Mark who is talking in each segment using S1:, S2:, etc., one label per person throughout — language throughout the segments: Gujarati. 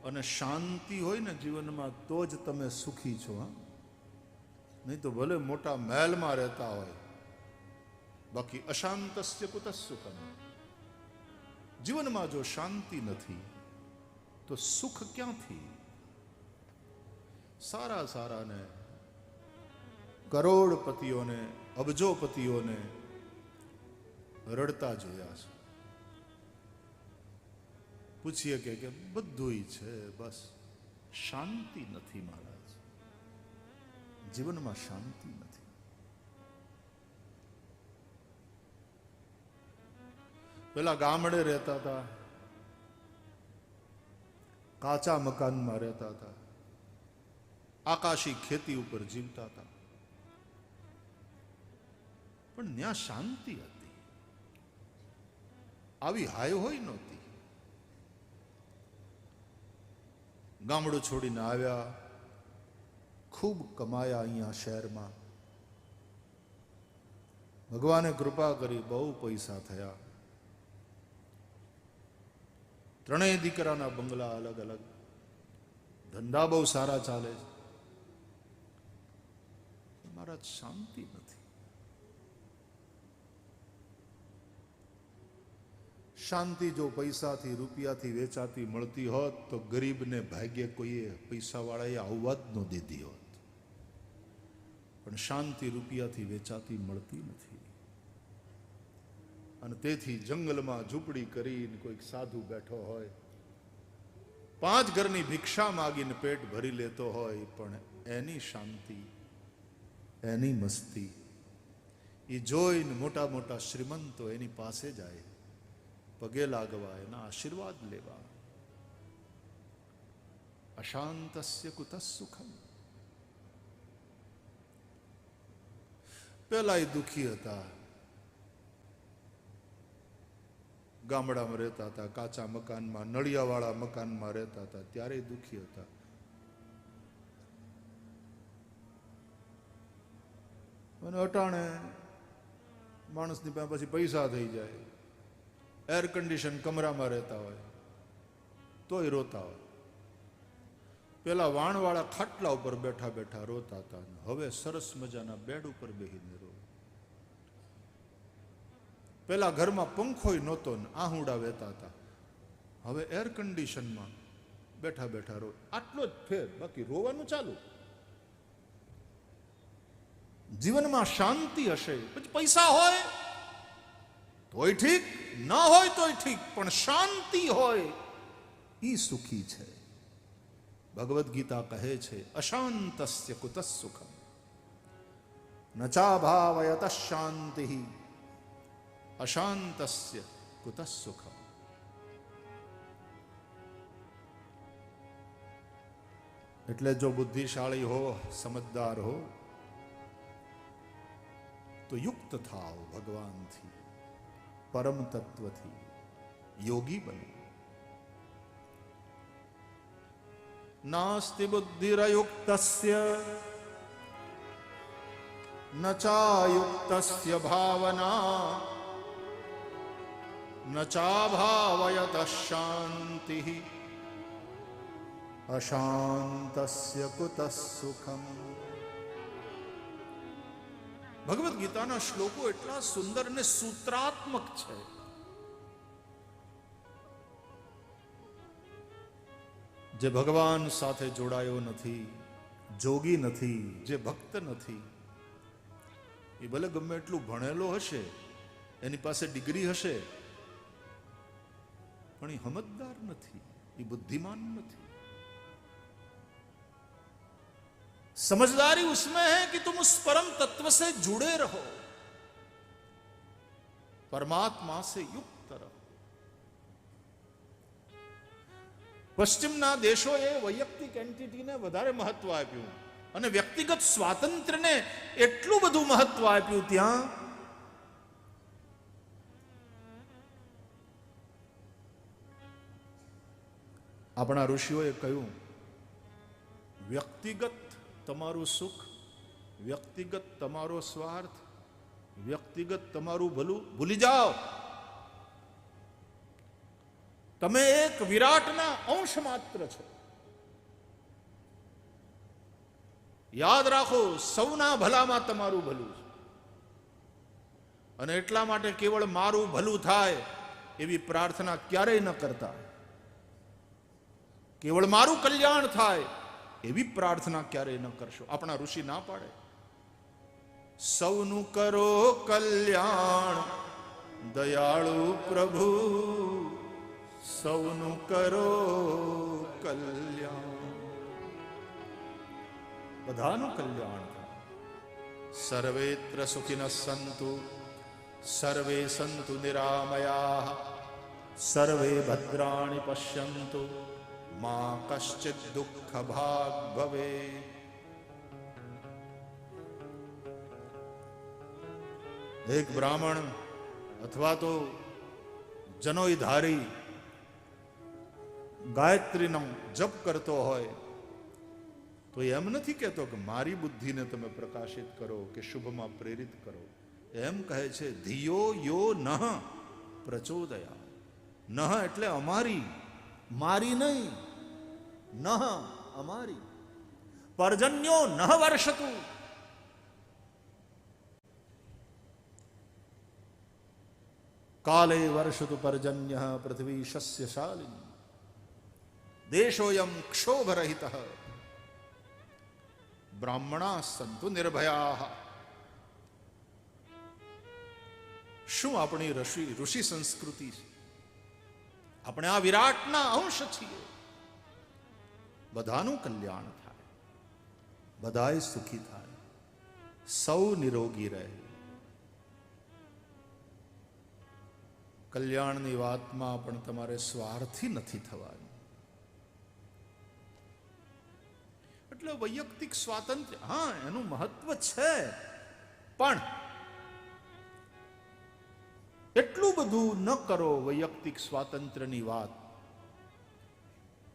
S1: અને શાંતિ હોય ને જીવનમાં તો જ તમે સુખી છો. હા, નહીં તો ભલે મોટા મહેલમાં રહેતા હોય, બાકી અશાંતસ્ય કુતઃ સુખમ. જીવનમાં જો શાંતિ નથી તો સુખ ક્યાંથી? સારા સારાને, કરોડપતિઓને, અબજોપતિઓને રડતા જોયા છે. પૂછીએ કે બધુંય છે, બસ શાંતિ નથી મહારાજ, જીવનમાં શાંતિ નથી. પેલા ગામડે રહેતા હતા, કાચા મકાનમાં રહેતા હતા, આકાશી ખેતી ઉપર જીવતા હતા, પણ ત્યાં શાંતિ હતી. આવી હાય હોય નહોતી. ગામડું છોડીને આવ્યા, ખૂબ કમાયા અહીંયા શહેરમાં, ભગવાને કૃપા કરી, બહુ પૈસા થયા. ત્રણેય દીકરાના બંગલા અલગ અલગ, ધંધા બહુ સારા ચાલે છે. મારા શાંતિ નથી. શાંતિ જો પૈસાથી, રૂપિયાથી વેચાતી મળતી હોત તો ગરીબને ભાગ્ય કોઈએ, પૈસાવાળાએ આવવા જ ન દીધી હોત. પણ શાંતિ રૂપિયાથી વેચાતી મળતી નથી. અને તેથી જંગલમાં ઝૂંપડી કરીને કોઈક સાધુ બેઠો હોય, 5 ઘરની ભિક્ષા માગીને પેટ ભરી લેતો હોય, પણ એની શાંતિ, એની મસ્તી એ જોઈને મોટા મોટા શ્રીમંતો એની પાસે જાય, પગે લાગવા, એના આશીર્વાદ લેવા. અશાંતસ્ય કુતઃ સુખમ. પેલા એ દુખી હતા, ગામડામાં રહેતા હતા, કાચા મકાનમાં, નળિયાવાળા મકાનમાં રહેતા હતા, ત્યારે દુખી હતા. અને અટાણે માણસની પાસે પછી પૈસા થઈ જાય, એર કન્ડિશન કમરામાં રહેતા હોય તોય રોતા હોય. પેલા વાણવાળા ખાટલા ઉપર બેઠા બેઠા રોતા હતા, હવે સરસ મજાના બેડ ઉપર બેસીને રો. પેલા ઘરમાં પંખોય નહોતો ને આહુડા વહેતા હતા, હવે એર કન્ડિશનમાં બેઠા બેઠા રો. આટલો જ ફેર, બાકી રોવાનું ચાલુ. જીવનમાં શાંતિ હશે, પછી પૈસા હોય તોય ઠીક, ન હોય તોય ઠીક, પણ શાંતિ હોય ઈ સુખી છે. ભગવદ્ ગીતા કહે છે, અશાંતસ્ય કુતઃ સુખમ ન ચાભાવયતઃ શાંતિ અશાંતસ્ય કુતઃ સુખમ. એટલે જો બુદ્ધિશાળી હો, સમજદાર હો, તો યુક્ત થાવ ભગવાનથી, પરમ તત્વથી, યોગી બનો. નાસ્તિ બુદ્ધિરયુક્તસ્ય ન ચાયુક્તસ્ય ભાવના ન ચાભાવયતઃ શાંતિ અશાંતસ્ય કુતઃ સુખમ. ભગવદ્ ગીતાના શ્લોકો એટલા સુંદર અને સૂત્રાત્મક છે. જે ભગવાન સાથે જોડાયો નથી, જોગી નથી, જે ભક્ત નથી, એ ભલે ગમે એટલું ભણેલો હશે, એની પાસે ડિગ્રી હશે, પણ એ સમજદાર નથી, એ બુદ્ધિમાન નથી. समझदारी उसमें है कि तुम उस परम तत्व से जुड़े रहो, परमात्मा से युक्त रहो. પશ્ચિમના દેશોએ વૈયક્તિક એન્ટિટીને વધારે મહત્વ આપ્યું અને વ્યક્તિગત સ્વાતંત્ર્યને એટલું બધું મહત્વ આપ્યું. ત્યાં આપણા ઋષિઓએ કહ્યું, વ્યક્તિગત તમારું સુખ, વ્યક્તિગત તમારો સ્વાર્થ, વ્યક્તિગત તમારું ભલું ભૂલી જાઓ. તમે એક વિરાટના અંશ માત્ર છો. યાદ રાખો, સૌના ભલામાં તમારું ભલું છે. અને એટલા માટે કેવળ મારું ભલું થાય એવી પ્રાર્થના ક્યારેય ન કરતા. કેવળ મારું કલ્યાણ થાય એવી પ્રાર્થના ક્યારેય ન કરશો. આપણા ઋષિ ના પાડે, સૌનું કરો કલ્યાણ દયાળુ પ્રભુ, સૌનું કરો કલ્યાણ. બધાનું કલ્યાણ થાય. સર્વેત્ર સુખિનઃ સંતુ સર્વે સંતુ નિરામયાઃ સર્વે ભદ્રાણિ પશ્યન્તુ મા કશ્ચિદ દુઃખ ભાગ ભવે. એક બ્રાહ્મણ અથવા તો જનોઈધારી ગાયત્રીનો જપ કરતો હોય તો એમ નથી કહેતો કે મારી બુદ્ધિને તમે પ્રકાશિત કરો કે શુભમાં પ્રેરિત કરો. એમ કહે છે ધિયો યો નઃ પ્રચોદયા. નઃ એટલે અમારી, મારી નહીં, નઃ અમારી. પર્જન્યો નઃ વર્ષતુ. કાલે વર્ષતુ પર્જન્ય પૃથ્વી શસ્યશાલિની દેશોયમ ક્ષોભરહિતઃ બ્રાહ્મણા સંતુ નિર્ભયા. શું આપણી ઋષિ સંસ્કૃતિ છે? આપણે આ વિરાટના અંશ છીએ. બધાનું કલ્યાણ થાય, બધાય સુખી થાય, સૌ નિરોગી રહે. કલ્યાણની વાતમાં પણ તમારે સ્વાર્થી નથી થવાનું. એટલે વૈયક્તિક સ્વાતંત્ર્ય, હા, એનું મહત્વ છે, પણ એટલું બધું ન કરો વૈયક્તિક સ્વાતંત્ર્યની વાત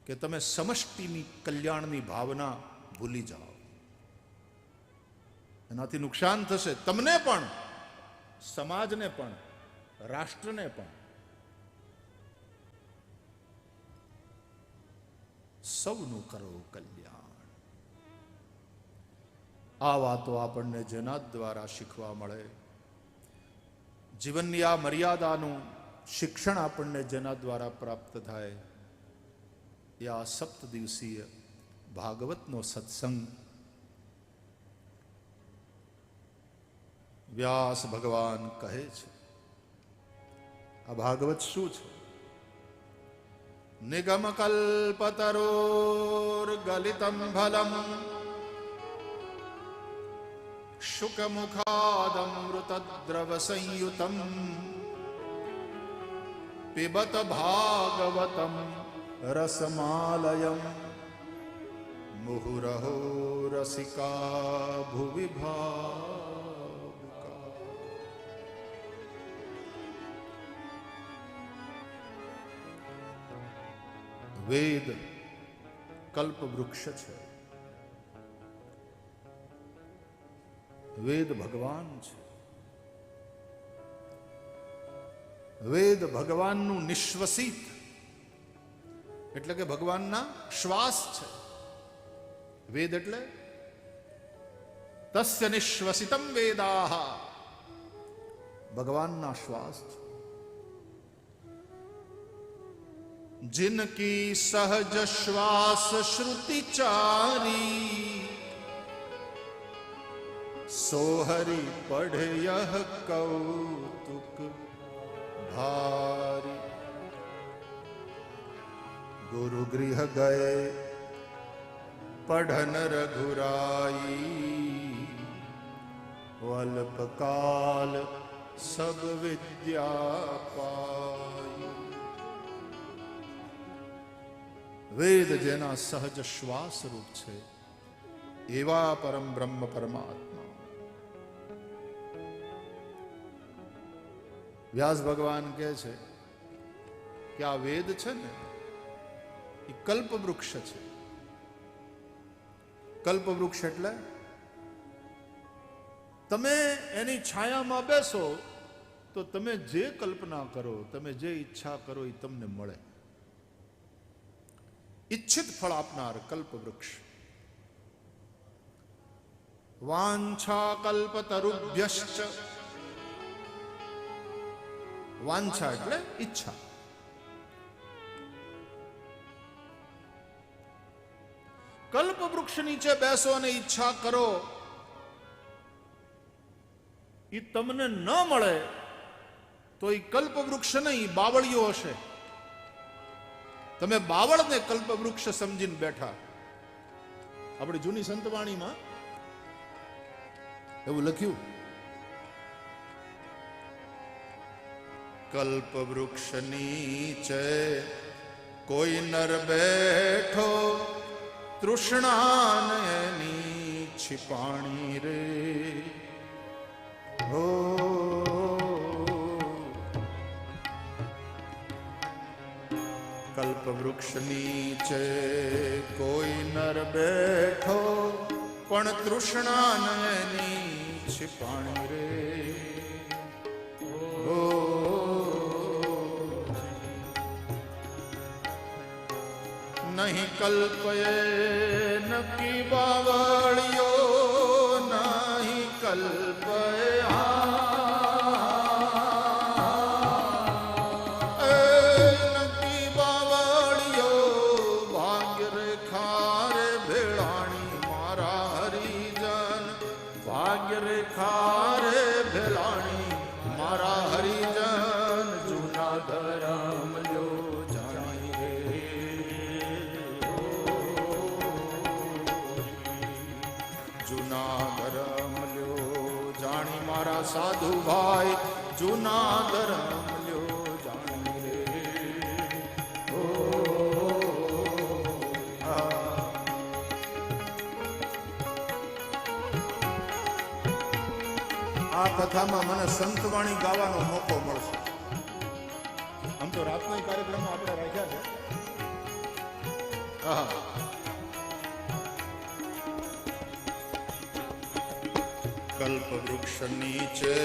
S1: કે તમે સમષ્ટિની કલ્યાણની ભાવના ભૂલી જાઓ. એનાથી નુકસાન થશે તમને પણ, સમાજને પણ, રાષ્ટ્રને પણ. સૌનું કરો કલ્યાણ. આ વાતો આપણને જેના દ્વારા શીખવા મળે, જીવનની આ મર્યાદાનું શિક્ષણ આપણને જેના દ્વારા પ્રાપ્ત થાય, એ આ 7 દિવસીય ભાગવતનો સત્સંગ. વ્યાસ ભગવાન કહે છે આ ભાગવત શું છે? નિગમ કલ્પતરોર ગલિતમ ફલમ શુકમુખાદમૃતદ્રવ સંયુતમ પિબત ભાગવતમ રસમાલયમ મુહુરહો રસિકા ભુવિ ભાવુકા. વેદ કલ્પ વૃક્ષ છે. વેદ ભગવાન છે. વેદ ભગવાનનું નિશ્વસિત એટલે કે ભગવાનના શ્વાસ છે. વેદ એટલે તસ્ય નિશ્વસિતમ વેદાહ, ભગવાનના શ્વાસ છે. जिनकी सहज श्वास श्रुति चारी सोहरि पढ़ यह कौतुक भारी. गुरु गृह गए पढ़न रघुराई अल्प काल सब विद्या पाई. વેદ જેના સહજ શ્વાસ રૂપ છે એવા પરમ બ્રહ્મ પરમાત્મા. વ્યાસ ભગવાન કહે છે કે આ વેદ છે ને એ કલ્પ વૃક્ષ છે. કલ્પ વૃક્ષ એટલે તમે એની છાયામાં બેસો તો તમે જે કલ્પના કરો, તમે જે ઈચ્છા કરો એ તમને મળે. ઈચ્છિત ફળ આપનાર કલ્પ વૃક્ષ. વાંછા કલ્પતરુભ્યશ્ચ, વાંછા એટલે ઈચ્છા. કલ્પ વૃક્ષ નીચે બેસો અને ઈચ્છા કરો, એ તમને ન મળે તો એ કલ્પ વૃક્ષ નહીં, બાવળીઓ હશે. તમે બાવળને કલ્પ વૃક્ષ સમજીને બેઠા. આપણી જૂની સંતવાણીમાં એવું લખ્યું, કલ્પ વૃક્ષ નીચે કોઈ નર બેઠો, તૃષ્ણાની છિપાણી રે. હો કલ્પ વૃક્ષ નીચે કોઈ નર બેઠો, પણ તૃષ્ણાની છિપાણી રે. હો નહીં કલ્પયે નકી બાવળિયો, નહીં કલ્પયા નકી બાવળિયો. ભાગ્ય રેખા રે ભેળાણી મારા હરિજન, ભાગ્ય રેખા રે ભેળાણી મારા હરિજન. જૂના ધરમ લ્યો જાણી રે. જૂના ધરમ લ્યો જાણી મારા સાધુ ભાઈ, જૂના ધરમ લ્યો જાણી રે. આ કથામાં મને સંતવાણી ગાવાનો મોકો મળશે. આમ તો રાતના કાર્યક્રમો આપણે રાખ્યા છે. કલ્પ વૃક્ષ નીચે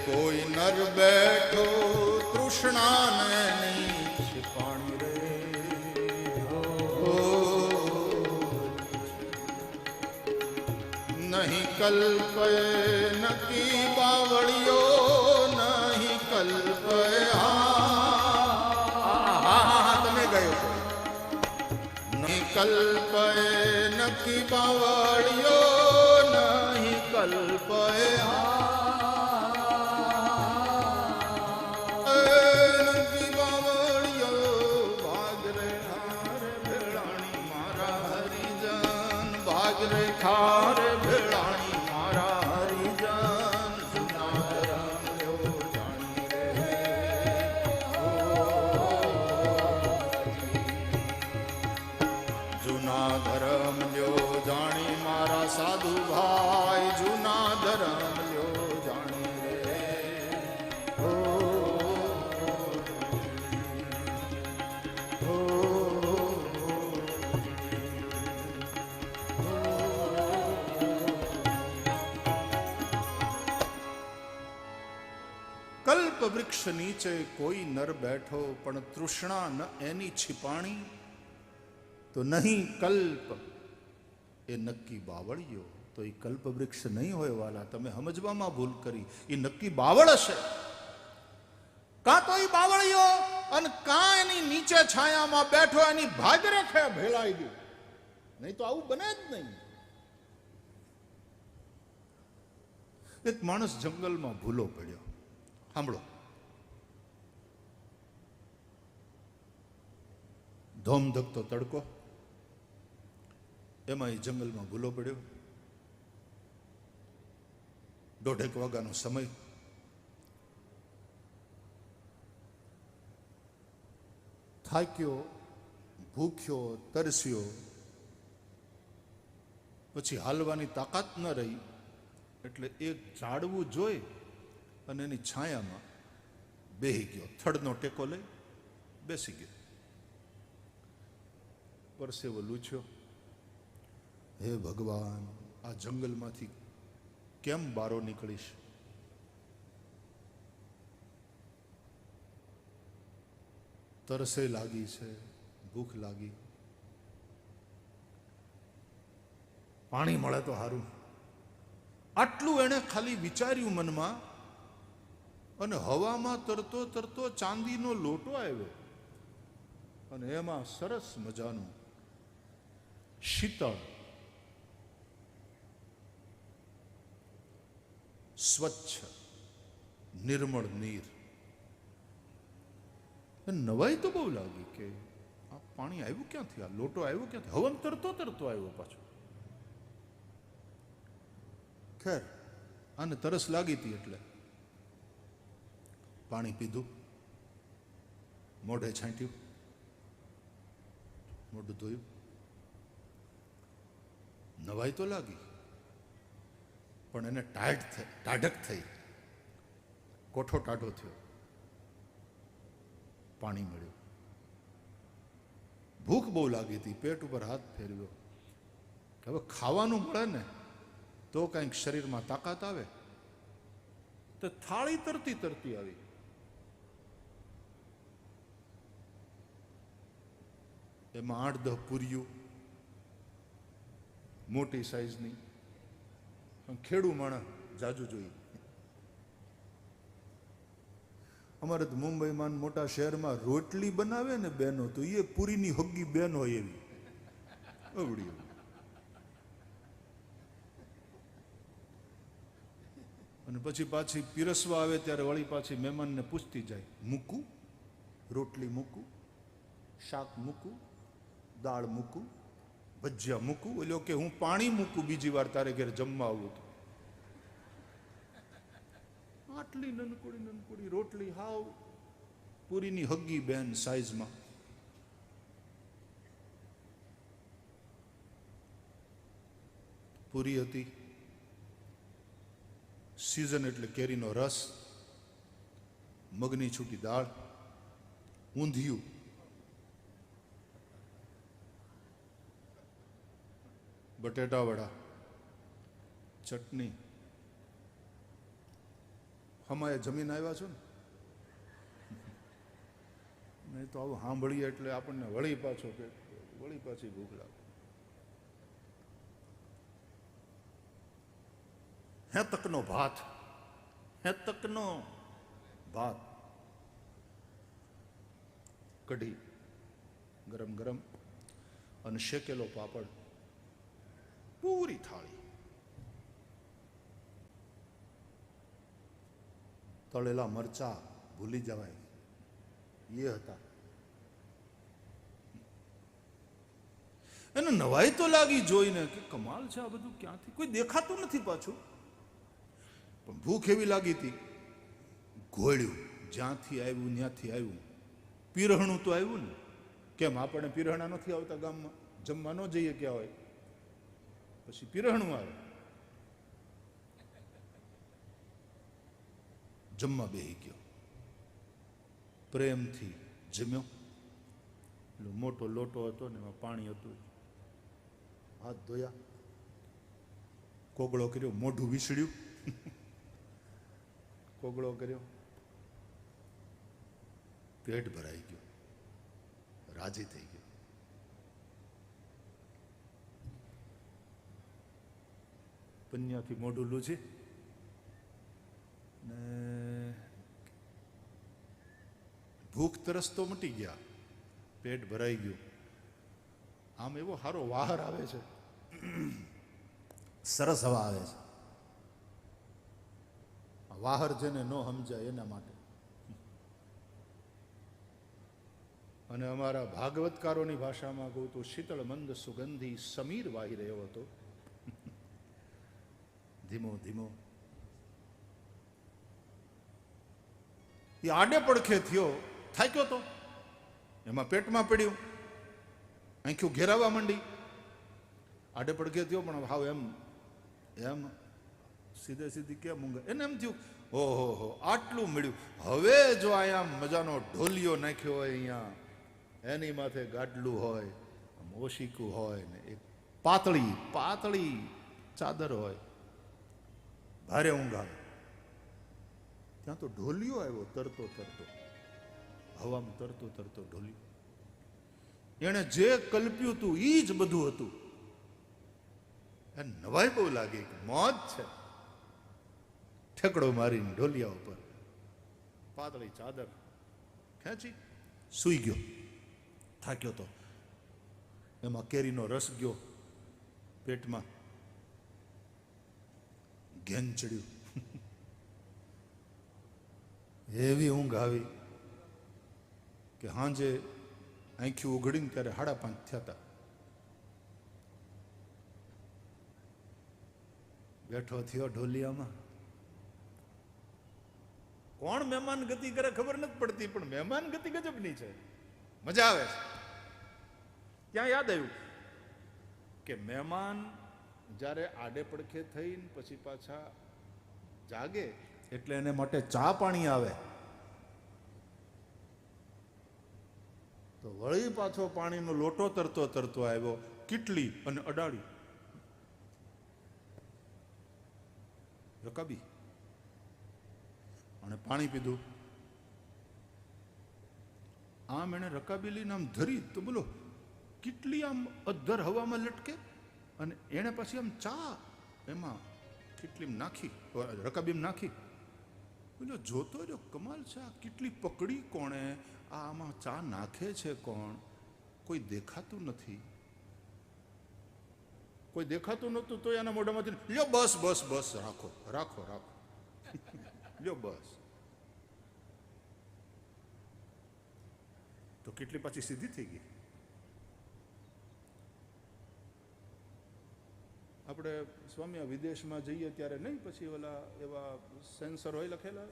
S1: કોઈ નર બેઠો, તૃષ્ણાની છિપાણી રે. નહીં કલ્પે નકી બાવળિયો, નહીં કલ્પે. તમે ગયો નહીં કલ્પે નકી બાવળિયો, નહીં કલ્પે. નકી બાવળિયો ભાગ રે હાર ભેળાણી મારા હરિજન, ભાગ રે ખાર ભેળાણી મારા હરિજન. જૂના ધરમ લ્યો જાણી રે. જૂના ધરમ લ્યો જાણી મારા સાધુ ભાઈ, જૂના ધરમ લ્યો જાણી રે. કલ્પ વૃક્ષ નીચે કોઈ નર બેઠો, પણ તૃષ્ણા ન એની છિપાણી. તો નહીં કલ્પ એ નક્કી બાવળિયો, તો એ કલ્પ વૃક્ષ નહીં હોય વાલા. તમે સમજવામાં ભૂલ કરી. એ નક્કી બાવળ હશે, કાં તો એ બાવળિયો અને કાં એની નીચે છાયામાં બેઠો, એની ભાગરેખે ભેળાઈ ગયું. નહીં તો આવું બને જ નહીં. એક માણસ જંગલમાં ભૂલો પડ્યો. સાંભળો, ધોમધકતો તડકો, એમાં એ જંગલમાં ભૂલો પડ્યો. 1:30 વાગ્યાનો સમય. થાક્યો, ભૂખ્યો, તરસ્યો, પછી હાલવાની તાકાત ન રહી, એટલે એક ઝાડવું જોઈ અને એની છાયામાં બેહી ગયો. થડનો ટેકો લઈ બેસી ગયો. પરસેવો લૂછ્યો. હે ભગવાન, આ જંગલમાંથી કેમ બારો નીકળીશ? તરસે લાગી છે, ભૂખ લાગી. પાણી મળે તો સારું. આટલું એણે ખાલી વિચાર્યું મનમાં, અને હવામાં તરતો તરતો ચાંદીનો લોટો આવ્યો, અને એમાં સરસ મજાનું શીતળ સ્વચ્છ નિર્મળ નીર. નવાઈ તો બહુ લાગી કે આ પાણી આવ્યું ક્યાંથી, આ લોટો આવ્યો ક્યાંથી, હવામાં તરતો તરતો આવ્યો પાછો. ખેર, આને તરસ લાગી હતી એટલે પાણી પીધું, મોઢે છાંટ્યું, મોઢું ધોયું. નવાઈ તો લાગી, પણ એને ટાઢક થઈ, કોઠો ટાઢો થયો. પાણી મળ્યું. ભૂખ બહુ લાગી હતી, પેટ ઉપર હાથ ફેરવ્યો કે હવે ખાવાનું મળે ને તો કંઈક શરીરમાં તાકાત આવે. તો થાળી તરતી તરતી આવી. એમાં 8-10 પૂરીઓ, મોટી સાઈઝની. ખેડૂ માણસ જાજુ જોઈ. અમારે તો મુંબઈમાં મોટા શહેરમાં રોટલી બનાવે ને બહેનો, તો એ પૂરીની હગ્ગી બેન હોય એવી અવડી. અને પછી પાછી પીરસવા આવે ત્યારે વળી પાછી મહેમાનને પૂછતી જાય, મૂકું રોટલી, મૂકું શાક, મૂકું દાળ, મૂકું ભજીયા, મૂકું. ઓલો કે હું પાણી મૂકું બીજી વાર તારે ઘેર જમવા આવું તો. આટલી નનકુડી રોટલી, હાવ પૂરીની હગ્ગી બેન સાઈઝમાં. પૂરી હતી, સીઝન એટલે કેરીનો રસ, મગની છૂટી દાળ, ઊંધિયું, બટેટા વડા, ચટણી. હમાએ જમીન આવ્યા છો ને, નહીં તો આવું સાંભળીએ એટલે આપણને વળી પાછો કે વળી પાછી ભૂખ લાગે. હે તકનો ભાત, હે તકનો ભાત, કઢી ગરમ ગરમ અને શેકેલો પાપડ, પૂરી થાળી. તળેલા મરચા ભૂલી જવાય એ હતા. એને નવાઈ તો લાગી જોઈને કે કમાલ છે, આ બધું ક્યાંથી, કોઈ દેખાતું નથી પાછું. પણ ભૂખ એવી લાગી હતી, ઘોળ્યું, જ્યાંથી આવ્યું ત્યાંથી આવ્યું. પીરહણું તો આવ્યું ને, કેમ આપણે પીરહણા નથી આવતા ગામમાં, જમવા ન જઈએ ક્યાં હોય, પછી પીરહણું આવે. જમવા બેહી ગયો, પ્રેમથી જમ્યો. પેલો મોટો લોટો હતો ને એમાં પાણી હતું, હાથ ધોયા, કોગળો કર્યો, મોઢું વીસળ્યું, કોગળો કર્યો, પેટ ભરાઈ ગયું, રાજી થઈ ગયો. પન્યાથી મોઢું લૂછી ને ભૂખ તરસ તો મટી ગયા, પેટ ભરાઈ ગયું. આમ એવો સારો વાહર આવે છે, સરસ હવા આવે છે. વાહર જેને ન સમજાય એના માટે. અને અમારા ભાગવતકારોની ભાષામાં કહું તો શીતળ મંદ સુગંધી સમીર વાહી રહ્યો હતો, ધીમો ધીમો. એ આડે પડખે થયો, થાક્યો તો, એમાં પેટમાં પડ્યું, આંખ્યું ઘેરાવા માંડી. આડે પડખે થયો પણ હાવ એમ એમ સીધે સીધી કેમ ઊંઘે, એને એમ થયું ઓહો હો આટલું મળ્યું, હવે જો અહીંયા મજાનો ઢોલિયો નાખ્યો હોય, અહીંયા એની માથે ગાડલું હોય, ઓશીકું હોય ને એક પાતળી પાતળી ચાદર હોય, ભારે ઊંઘ આવે. ત્યાં તો ઢોલિયો આવ્યો તરતો તરતો, હવામાં તરતો તરતો ઢોલિયો. એણે જે કલ્પ્યું હતું એ જ બધું હતું. નવાઈ બહુ લાગી, મોજ છે. ઠેકડો મારીને ઢોલિયા ઉપર પાતળી ચાદર ખેંચી સૂઈ ગયો. થાક્યો તો. એમાં કેરીનો રસ ગયો પેટમાં, ઘેન ચડ્યું, એવી ઊંઘ આવી કે હાંજે આંખી ઉઘડીને ત્યારે 5:30 થયા હતા. બેઠો થયો ઢોલિયામાં. કોણ મહેમાન ગતિ કરે ખબર નથી પડતી, પણ મહેમાન ગતિ ગજબની છે, મજા આવે છે. ત્યાં યાદ આવ્યું કે મહેમાન જ્યારે આડે પડખે થઈને પછી પાછા જાગે એટલે એને માટે ચા પાણી આવે, તો વળી પાછો પાણીનો લોટો તરતો તરતો આવ્યો, કીટલી અને અડાડી રકાબી અને પાણી પીધું. આમ એને રકાબી લઈને આમ ધરી તો બોલો કેટલી આમ અધર હવામાં લટકે, અને એને પછી આમ ચા એમાં કેટલી નાખી, રકાબીમ નાખી. બોલો જોતો રહ્યો, કમાલ છે, આ કેટલી પકડી કોણે, આમાં ચા નાખે છે કોણ, કોઈ દેખાતું નથી. કોઈ દેખાતું નહોતું તો એના મોઢામાંથી લ્યો બસ બસ બસ રાખો રાખો રાખો લ્યો બસ. તો કેટલી પાછી સીધી થઈ ગઈ. આપણે સ્વામી વિદેશમાં જઈએ ત્યારે નહીં, પછી ઓલા એવા સેન્સર હોય લખેલા,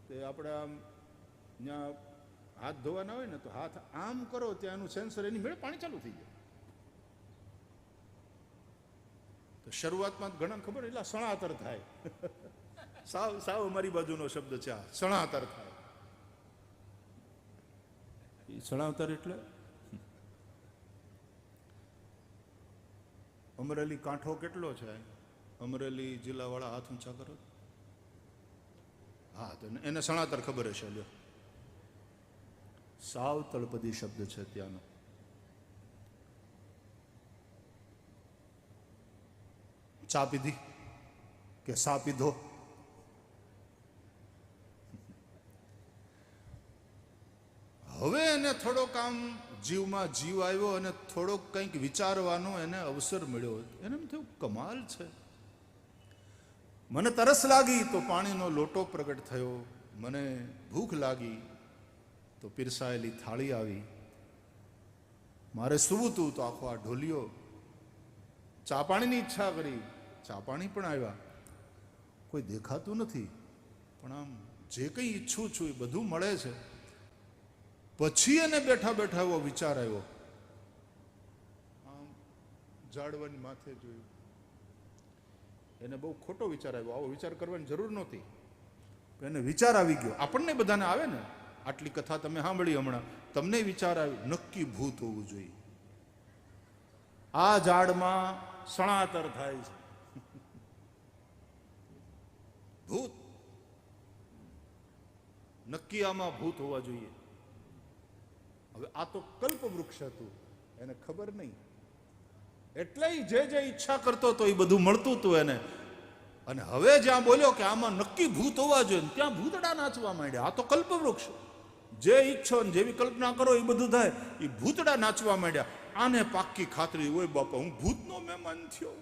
S1: તે આપણે આમ ત્યાં હાથ ધોવાના હોય ને તો હાથ આમ કરો ત્યાંનું સેન્સર એની મેળે પાણી ચાલુ થઈ જાય. તો શરૂઆતમાં ઘણા ખબર એટલે સણાતર થાય. સાવ સાવ અમારી બાજુનો શબ્દ છે આ, સણાતર થાય. એ સણાતર એટલે અમરેલી કાંઠો કેટલો છે? અમરેલી જિલ્લાવાળા હાથ ઊંચા કરો. હા, તો એને સણાતર ખબર હશે. લ્યો, સાવ તળપદી શબ્દ છે ત્યાંનો. ચા પીધી કે સા પીધો? હવે એને થોડોક આમ જીવમાં જીવ આવ્યો અને થોડોક કંઈક વિચારવાનો એને અવસર મળ્યો. એને એમ થયું કમાલ છે, મને તરસ લાગી તો પાણીનો લોટો પ્રગટ થયો, મને ભૂખ લાગી તો પીરસાયેલી થાળી આવી, મારે સૂવું તું તો આખો આ ઢોલિયો, ચા પાણીની ઈચ્છા કરી, ચા પાણી પણ આવ્યા, કોઈ દેખાતું નથી, પણ આમ જે કંઈ ઈચ્છું છું એ બધું મળે છે. પછી એને બેઠા બેઠા એવો વિચાર આવ્યો, આમ ઝાડવાની માથે જોયું, એને બહુ ખોટો વિચાર આવ્યો. આવો વિચાર કરવાની જરૂર નહોતી, એને વિચાર આવી ગયો. આપણને બધાને આવે ને, આટલી કથા તમે સાંભળી હમણાં, તમને વિચાર આવ્યો નક્કી ભૂત હોવું જોઈએ. આ ઝાડમાં સણાતર થાય છે, ભૂત નક્કી આમાં ભૂત હોવા જોઈએ. હવે આ તો કલ્પ વૃક્ષ હતું, એને ખબર નહીં, એટલે જે જે ઈચ્છા કરતો હતો એ બધું મળતું હતું એને. અને હવે જ્યાં બોલ્યો કે આમાં નક્કી ભૂત હોવા જોઈએ, ત્યાં ભૂતડા નાચવા માંડ્યા. આ તો કલ્પ વૃક્ષ, જે ઈચ્છો ને જેવી કલ્પના કરો એ બધું થાય. એ ભૂતડા નાચવા માંડ્યા. આને પાક્કી ખાતરી, ઓય બાપા હું ભૂતનો મહેમાન થયો.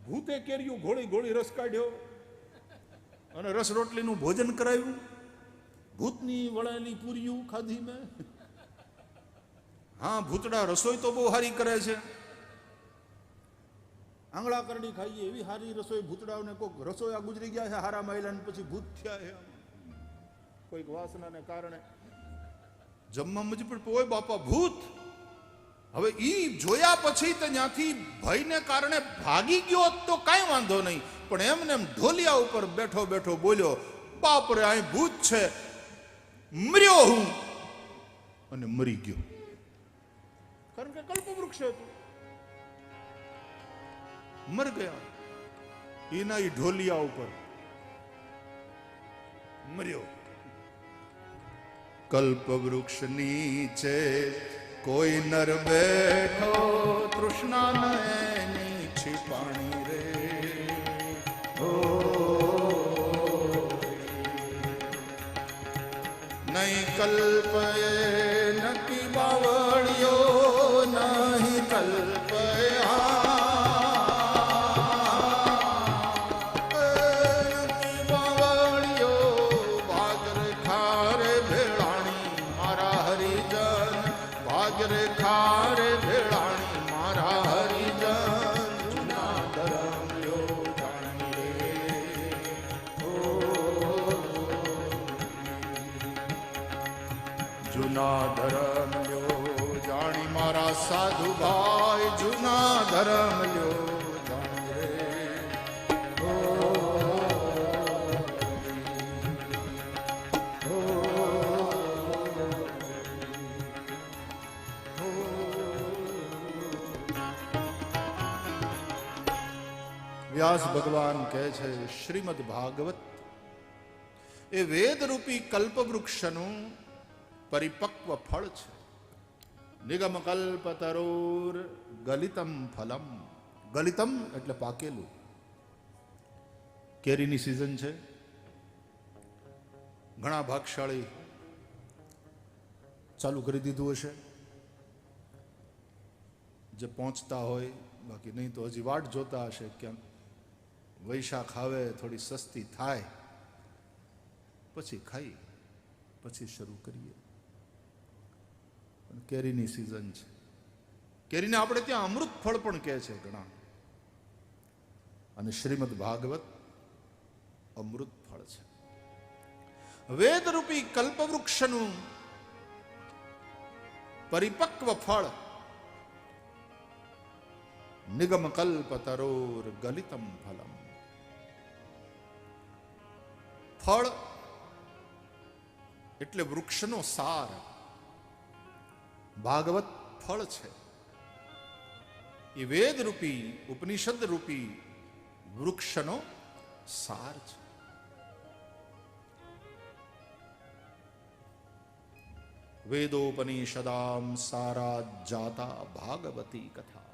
S1: ભૂતે કેર્યું ઘોળી ઘોળી રસ કાઢ્યો અને રસ રોટલીનું ભોજન કરાવ્યું, ભૂતની વળેલી પૂરીયું ખાધી મેં. હા, ભૂતડા રસોઈ તો બહુ સારી કરે છે, આંગળા કરડી ખાઈએ એવી સારી રસોઈ. ભૂતડાઓને કોઈક રસોઈ ગુજરી ગયા છે હારા માયલા, પછી ભૂત થયા છે કોઈક વાસનાને કારણે. જમવા મજી પણ ઓય બાપા ભૂત. હવે ઈ જોયા પછી તો ત્યાંથી ભયને કારણે ભાગી ગયો તો કાંઈ વાંધો નહીં, પણ એમને એમ ઢોલિયા ઉપર બેઠો બેઠો બોલ્યો, બાપ રે અહીં ભૂત છે, મર્યો હું. અને મરી ગયો, કારણ કે કલ્પવૃક્ષ હતું. મર ગયા એના એ ઢોલિયા ઉપર મર્યો. કલ્પવૃક્ષ નીચે કોઈ નર બેઠો તૃષ્ણા નયની છીપાણી રે. ઓ નહીં કલ્પે નકી બાવળિયો નહીં કલ્પે નકી બાવળિયો ભાગર ખારે ભેળાણી મારા હરિજન ભાગર ખારે ભેળાણી મારા હરિજન જૂના ધરમ યો જાણી રે. જૂના ધરમ લ્યો જાણી મારા સાધુ ભાઈ જૂના ધરમ લ્યો જાણી રે. વ્યાસ ભગવાન કહે છે શ્રીમદ ભાગવત એ વેદરૂપી કલ્પવૃક્ષનું પરિપક્વ ફળ છે. નિગમ કલ્પ તરોર ગલિતમ ફલમ. ગલિતમ એટલે પાકેલું. કેરીની સિઝન છે. ઘણા ભાગશાળી ચાલુ કરી દીધું હશે જે પહોંચતા હોય, બાકી નહીં તો હજી વાટ જોતા હશે ક્યાંક વૈશાખ આવે થોડી સસ્તી થાય પછી ખાઈ પછી શરૂ કરીએ. કેરીની સિઝન છે. કેરીને આપણે ત્યાં અમૃત ફળ પણ કહે છે ઘણા. અને શ્રીમદ ભાગવત અમૃત ફળ છે. વેદરૂપી કલ્પવૃક્ષનું પરિપક્વ ફળ નિગમ કલ્પ તરોર ગલિતમ ફલમ. ફળ એટલે વૃક્ષનો સાર. ભાગવત ફળ છે. એ વેદ રૂપી ઉપનિષદ રૂપી વૃક્ષનો સાર છે. વેદોપનિષદામ સારા જાતા ભાગવતી કથા.